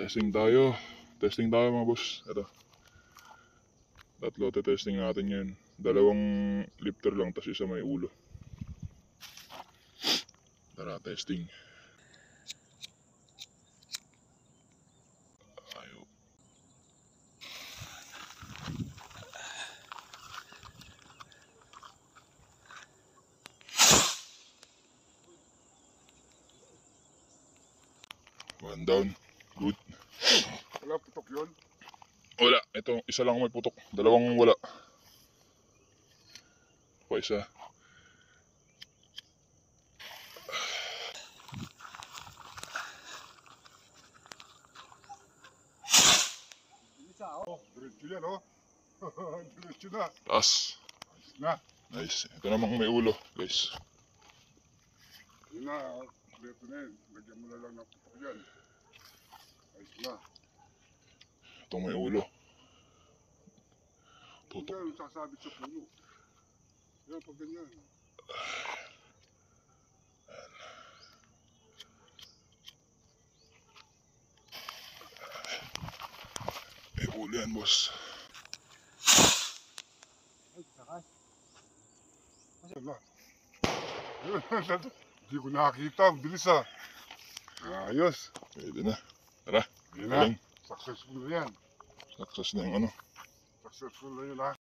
Testing tayo. Testing tayo mga boss. Ito. Tatlo testing natin yun. Dalawang lifter lang, tas isa may ulo. Tara, testing. Ayaw. One down. Good. Wala putok yun? Wala. Ito, isa lang may putok. Dalawang wala. Pa isa. Isa, oh. Diretso yan, oh. Diretso na. Taas. Ayos na. Nice. Ito namang may ulo, guys. Yun na, oh. Diretso na yun. Lagyan mo na lang ng putok yan. Ayos na. Itong may ulo. Putok. Tutok. Yan, sasabit sa puno. Yan, pag ganyan. May ulo yan, boss. Ay, sakas. Wala. Hindi ko nakakita. Ang bilis, ah. Ayos. Pwede na. Tara. Yan na. Galing. Successful na yan. Success na yung ano. Successful na yun, ah.